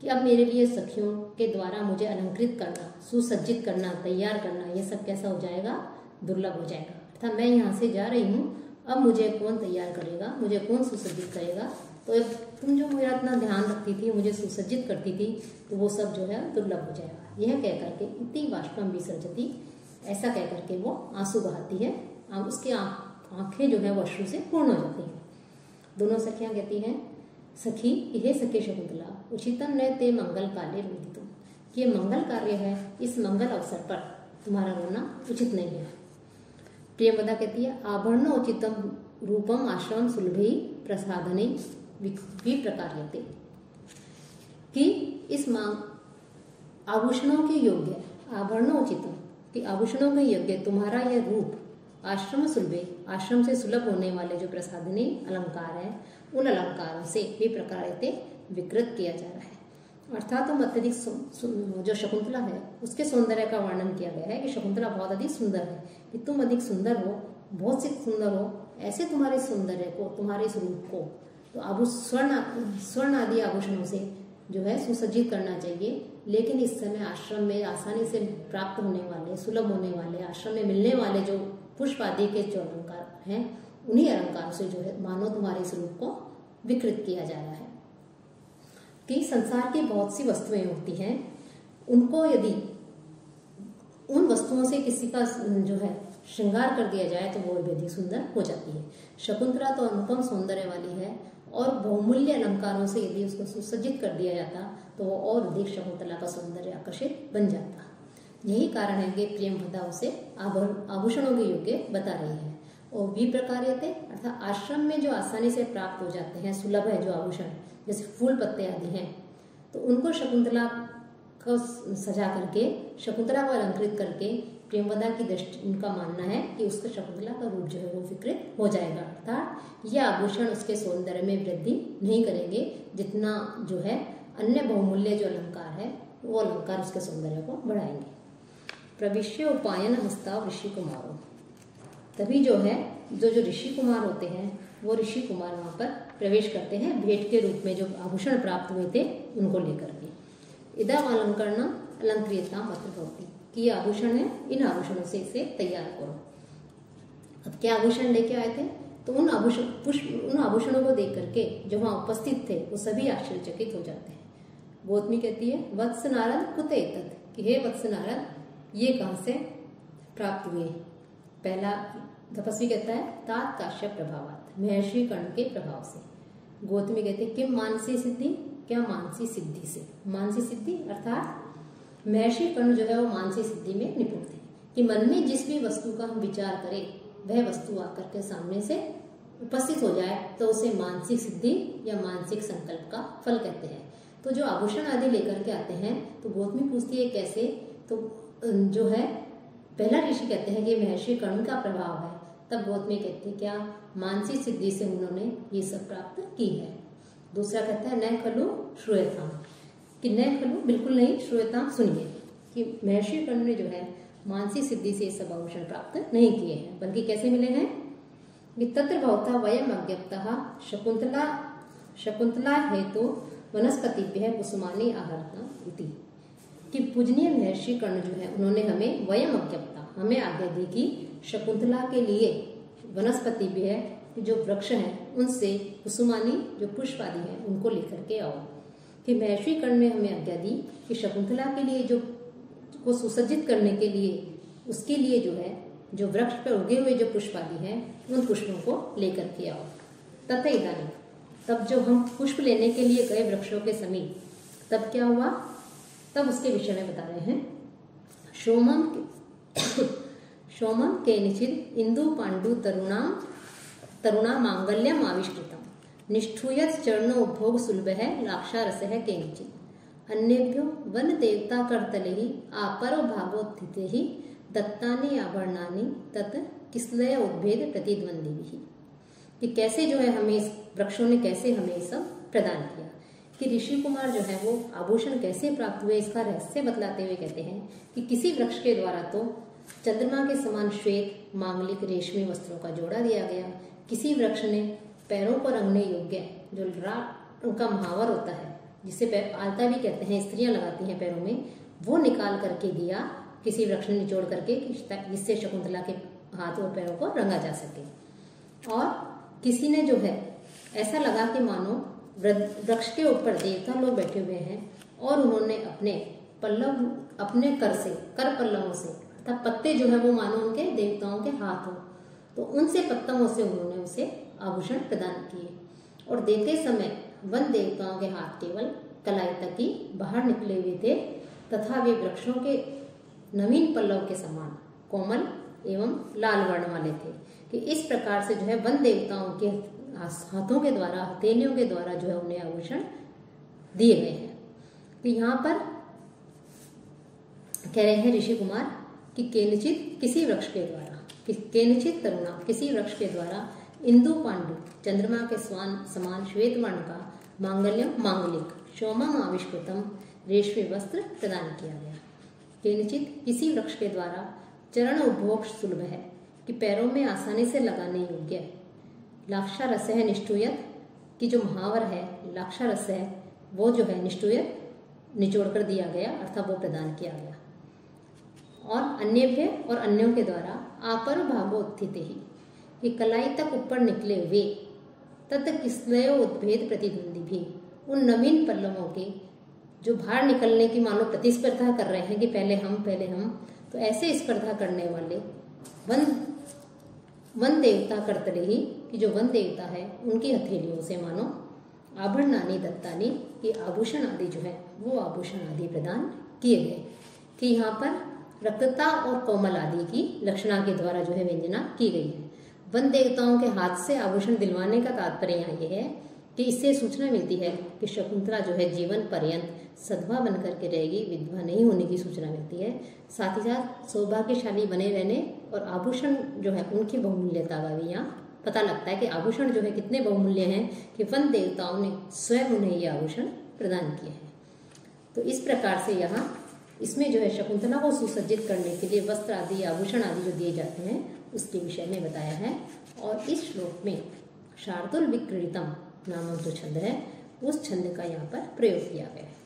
कि अब मेरे लिए सखियों के द्वारा मुझे अलंकृत करना, सुसज्जित करना, तैयार करना, ये सब कैसा हो जाएगा, दुर्लभ हो जाएगा। अर्थात मैं यहाँ से जा रही हूँ, अब मुझे कौन तैयार करेगा, मुझे कौन सुसज्जित करेगा। तो तुम जो मेरा इतना ध्यान रखती थी, मुझे सुसज्जित करती थी, तो वो सब जो है दुर्लभ हो जाएगा। यह कह करके इति बाष्पम विसर्जती, ऐसा कह करके वो आंसू बहाती है, उसकी आंखें जो है वो अश्रु से पूर्ण हो जाती हैं। दोनों सखियां कहती हैं सखी हे सखे शकुंतला उचितम न ते मंगल कार्य रोदितुम, कि ये मंगल कार्य है, इस मंगल अवसर पर तुम्हारा रोना उचित नहीं है। प्रियवदा कहती है आभरण उचितम रूपम आश्रम सुलभे प्रसादने विप्रकार्यते, कि इस आभूषणों के योग्य, आभरणों उचितम, कि आभूषणों के योग्य तुम्हारा यह रूप आश्रम सुलभे, आश्रम से सुलभ होने वाले जो प्रसादनी अलंकार है उन अलंकारों से विप्रकार्यते विकृत किया जा रहा है। अर्थात तुम अत्यधिक जो शकुंतला है उसके सौंदर्य का वर्णन किया गया है कि शकुंतला बहुत अधिक सुंदर है, कि तुम अधिक सुंदर हो, बहुत सी सुंदर हो, ऐसे तुम्हारे सौंदर्य को, तुम्हारे इस रूप को तो स्वर्ण आदि आभूषणों से जो है सुसज्जित करना चाहिए। लेकिन इस समय आश्रम में आसानी से प्राप्त होने वाले, सुलभ होने वाले, आश्रम में मिलने वाले जो पुष्प आदि के जो अलंकार हैं उन्हीं अलंकारों से जो है मानो तुम्हारे इस रूप को विकृत किया जा रहा है। कि संसार की बहुत सी वस्तुएं होती हैं, उनको यदि उन वस्तुओं से किसी का जो है श्रृंगार कर दिया जाए तो वो भी अधिक सुंदर हो जाती है। शकुंतला तो अनुपम सौंदर्य वाली है और बहुमूल्य अलंकारों से यदि उसको सुसज्जित कर दिया जाता तो वो और अधिक शकुंतला का सौंदर्य आकर्षित बन जाता। यही कारण है कि प्रियंवदा उसे आभूषणों के योग्य बता रही है। और विप्रकार्यते अर्थात आश्रम में जो आसानी से प्राप्त हो जाते हैं, सुलभ है जो आभूषण, जैसे फूल पत्ते आदि हैं, तो उनको शकुंतला को सजा करके, शकुंतला को अलंकृत करके प्रियंवदा की दृष्टि, उनका मानना है कि उसका शकुंतला का रूप जो है वो विकृत हो जाएगा। अर्थात यह आभूषण उसके सौंदर्य में वृद्धि नहीं करेंगे, जितना जो है अन्य बहुमूल्य जो अलंकार है वो अलंकार उसके सौंदर्य को बढ़ाएंगे। प्रविश्य उपायन हस्ताव ऋषि कुमारों, तभी जो है जो ऋषि कुमार होते हैं वो ऋषि कुमार वहां पर प्रवेश करते हैं, भेंट के रूप में जो आभूषण प्राप्त हुए थे उनको लेकर के। इदम अलंकरण अलंकृता मत भवति, कि ये आभूषण है, इन आभूषणों से इसे तैयार करो। अब क्या आभूषण लेके आए थे, तो उन आभूषणों को देख करके जो वहां उपस्थित थे वो सभी आश्चर्यचकित हो जाते हैं। गौतमी कहती है वत्स नारद कुत एतत्, कि हे वत्स नारद ये कहां से प्राप्त हुए। पहला तपस्वी कहता है तात काश्यप प्रभावात, महर्षि कर्ण के प्रभाव से। गौतमी कहते हैं किम मानसी सिद्धि, क्या मानसी सिद्धि से। मानसी सिद्धि अर्थात महर्षि कर्ण जो है वो मानसी सिद्धि में निपुण थे, कि मन में जिस भी वस्तु का हम विचार करें वह वस्तु आकर के सामने से उपस्थित हो जाए तो उसे मानसिक सिद्धि या मानसिक संकल्प का फल कहते हैं। तो जो आभूषण आदि लेकर के आते हैं तो गौतमी पूछती है कैसे, तो जो है पहला ऋषि कहते हैं कि महर्षि कर्ण का प्रभाव है। तब गौतमी कहती है क्या मानसिक सिद्धि से उन्होंने ये सब प्राप्त की है। दूसरा कहता है न खलु श्रूयताम, कि न खलु बिल्कुल नहीं, श्रूयताम सुनिए, कि महर्षि कर्ण ने जो है मानसिक सिद्धि से सब आभूषण प्राप्त नहीं किए हैं, बल्कि कैसे मिले हैं कि तत्र भवता वयम अज्ञप्तः शकुंतला हेतु वनस्पतिभ्यः कुसुमानि आहरता इति, कि पूजनीय महर्षि कर्ण जो है उन्होंने हमें वयम अज्ञप्ता, हमें आज्ञा दी कि शकुंतला के लिए वनस्पतिभ्यः जो वृक्ष हैं उनसे कुसुमानी जो पुष्प आदि हैं उनको लेकर के आओ। कि महर्षि कर्ण ने हमें आज्ञा दी कि शकुंतला के लिए जो को सुसज्जित करने के लिए उसके लिए जो है जो वृक्ष पर उगे हुए जो पुष्प आदि हैं उन पुष्पों को लेकर के आओ। तथा इदानीं, तब जो हम पुष्प लेने के लिए गए वृक्षों के समीप, तब क्या हुआ, तब उसके विषय में बता रहे हैं। सोमम केनचित् इंदु पांडु तरुणा मांगल्यम आविष्कृतम निष्ठूयत् चरणो उपभोग सुलभः लाक्षारसः केनचित् अन्येभ्यो वन देवता करतले आपरो भागोत्थिते दत्तानि आभरणानि तत् किसलय उद्भेद प्रतिद्वंद्वी, कि कैसे जो है हमें इस वृक्षों ने कैसे हमें सब प्रदान किया, कि ऋषि कुमार जो है वो आभूषण कैसे प्राप्त हुए इसका रहस्य बतलाते हुए कहते हैं कि किसी वृक्ष के द्वारा तो चंद्रमा के समान श्वेत मांगलिक रेशमी वस्त्रों का जोड़ा दिया गया, किसी वृक्ष ने पैरों पर रंगने योग्य जो उनका महावर होता है जिसे आलता भी कहते हैं, स्त्रियां लगाती हैं पैरों में, वो निकाल करके दिया किसी वृक्ष ने निचोड़ करके, जिससे शकुंतला के हाथ और पैरों को रंगा जा सके। और किसी ने जो है ऐसा लगा कि मानो वृक्ष के ऊपर देवता लोग बैठे हुए हैं और उन्होंने अपने कर पल्लवों से अर्थात पत्ते जो है वो मानो उनके देवताओं के हाथ हो, तो उनसे पत्तों से उन्होंने उसे आभूषण प्रदान किए। और देते समय वन देवताओं के हाथ केवल कलाई तक ही बाहर निकले हुए थे तथा वे वृक्षों के नवीन पल्लव के समान कोमल एवं लाल वर्ण वाले थे, कि इस प्रकार से जो है वन देवताओं के हाथों के द्वारा, हथेलियों के द्वारा जो है उन्हें आभूषण दिए गए हैं। तो यहाँ पर कह रहे हैं ऋषि कुमार कि केनचित किसी वृक्ष के द्वारा, केनचित तरुणा किसी वृक्ष के द्वारा इंदु पांडु चंद्रमा के समान श्वेत वर्ण का मांगलिक सोमम आविष्कृतम रेशमी वस्त्र प्रदान किया गया। केनचित किसी वृक्ष के द्वारा चरण उपभोग सुलभ है, कि पैरों में आसानी से लगाने योग्य है। लाक्षा रस है निष्ठूयत, कि जो महावर है लाक्षा रस है वो जो है निष्ठूयत निचोड़ कर दिया गया अर्थात वो प्रदान किया गया। और अन्यभ्य और अन्यों के द्वारा आपर भागोत्थित ही, कि कलाई तक ऊपर निकले हुए तत् किसलय उद्भेद प्रतिद्वंदी भी, उन नवीन पल्लवों के जो बाहर निकलने की मानो प्रतिस्पर्धा कर रहे हैं कि पहले हम, तो ऐसे स्पर्धा करने वाले वन देवता करतले ही, कि जो वन देवता है उनकी हथेलियों से मानो आभरणानि दत्तानि, कि आभूषण आदि जो है वो आभूषण आदि प्रदान किए गए। कि यहाँ पर रक्तता और कोमल आदि की लक्षणा के द्वारा जो है व्यंजना की गई है। वन देवताओं के हाथ से आभूषण दिलवाने का तात्पर्य यहाँ ये है कि इससे सूचना मिलती है कि शकुंतला जो है जीवन पर्यंत सधवा बनकर के रहेगी, विधवा नहीं होने की सूचना मिलती है। साथ ही साथ सौभाग्यशाली बने रहने और आभूषण जो है उनकी बहुमूल्यता का भी यहाँ पता लगता है कि आभूषण जो है कितने बहुमूल्य हैं कि वन देवताओं ने स्वयं उन्हें ये आभूषण प्रदान किए हैं। तो इस प्रकार से यहाँ इसमें जो है शकुंतला को सुसज्जित करने के लिए वस्त्र आदि आभूषण आदि जो दिए जाते हैं उसके विषय में बताया है। और इस श्लोक में शार्दुल विक्रीडितम नामक जो छंद है उस छंद का यहाँ पर प्रयोग किया गया है।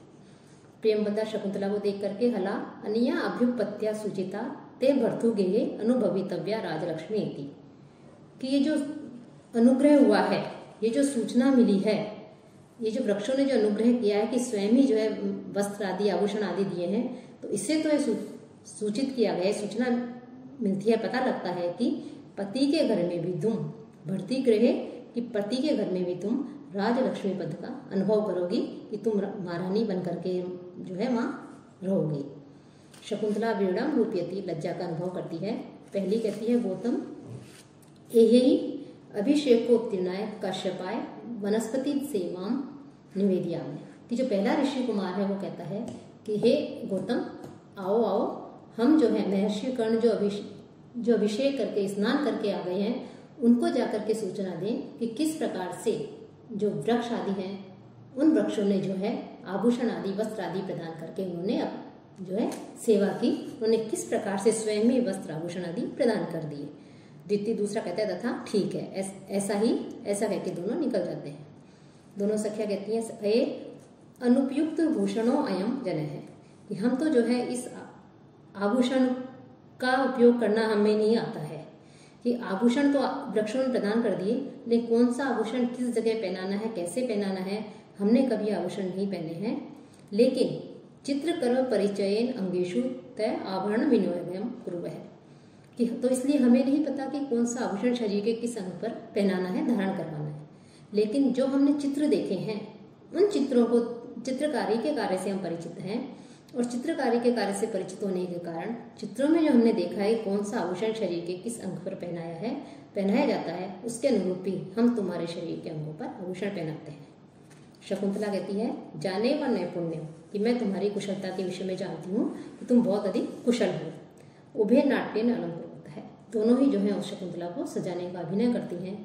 प्रियंवदा शकुंतला को देख करके हला अनिया अभ्युपत्या सुचिता ते भर्तुगेहे अनुभवितव्या राजलक्ष्मी इति, कि ये जो अनुग्रह हुआ है, ये जो सूचना मिली है, ये जो वृक्षों ने जो अनुग्रह किया है कि स्वयं ही जो है वस्त्र आदि आभूषण आदि दिए हैं, तो इससे तो ये सूचित किया गया, सूचना मिलती है, पता लगता है कि पति के घर में भी तुम भर्ती गृहे, कि पति के घर में भी तुम राजलक्ष्मी पद का अनुभव करोगी, कि तुम महारानी बन करके जो है वहाँ रहोगी। शकुंतला वीणाम रूपयती, लज्जा का अनुभव करती है। पहली कहती है गौतम एहि अभिषेक को उत्तीर्णाय कश्यपाय वनस्पति सेवाम निवेदियामि, कि जो पहला ऋषि कुमार है वो कहता है कि हे गौतम आओ आओ, हम जो है महर्षि कर्ण जो अभिषेक करके स्नान करके आ गए हैं, उनको जाकर के सूचना दें कि किस प्रकार से जो वृक्ष आदि हैं उन वृक्षों ने जो है आभूषण आदि वस्त्र आदि प्रदान करके उन्होंने अब जो है सेवा की, उन्होंने किस प्रकार से स्वयं ही वस्त्र आभूषण आदि प्रदान कर दिए। द्वितीय दूसरा कहता है तथा ठीक है, ऐसा कह के दोनों निकल जाते हैं। दोनों सखिया कहती हैं ए अनुपयुक्त भूषणों अयम जन है, कि हम तो जो है इस आभूषण का उपयोग करना हमें नहीं आता है, कि आभूषण तो वृक्षों ने प्रदान कर दिए, लेकिन कौन सा आभूषण किस जगह पहनाना है, कैसे पहनाना है, हमने कभी आभूषण नहीं पहने हैं। लेकिन चित्रकर्म परिचयन अंगेशु तय आभरण विनिमयम कुर्वः, कि तो इसलिए हमें नहीं पता कि कौन सा आभूषण शरीर के किस अंग पर पहनाना है, धारण करवाना है। लेकिन जो हमने चित्र देखे हैं उन चित्रों को, चित्रकारी के कार्य से हम परिचित हैं, और चित्रकारी के कार्य से परिचित होने के कारण चित्रों में जो हमने देखा है कौन सा आभूषण शरीर के किस अंग पर पहनाया जाता है, उसके अनुरूप ही हम तुम्हारे शरीर के अंगों पर आभूषण पहनाते हैं। शकुंतला कहती है जाने व नैपुण्य, कि मैं तुम्हारी कुशलता के विषय में जानती हूँ कि तुम बहुत अधिक कुशल हो। उभय नाट्य न अलंकृत है, दोनों ही जो है उस शकुंतला को सजाने का अभिनय करती हैं।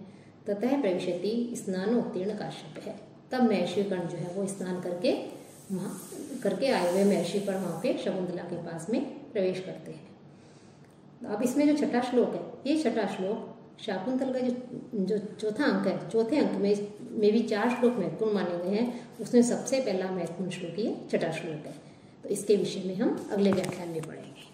ततः प्रविशति स्नानोत्तीर्ण काश्यप है, तब महर्षि कर्ण जो है वो स्नान करके आए हुए महर्षि कर्ण वहाँ पे शकुंतला के पास में प्रवेश करते हैं। अब इसमें जो छठा श्लोक है, ये छठा श्लोक शाकुंतल का जो चौथा अंक है, चौथे अंक में भी 4 श्लोक महत्वपूर्ण माने गए हैं, उसमें सबसे पहला महत्वपूर्ण श्लोक ये छठा श्लोक है। तो इसके विषय में हम अगले व्याख्यान में पढ़ेंगे।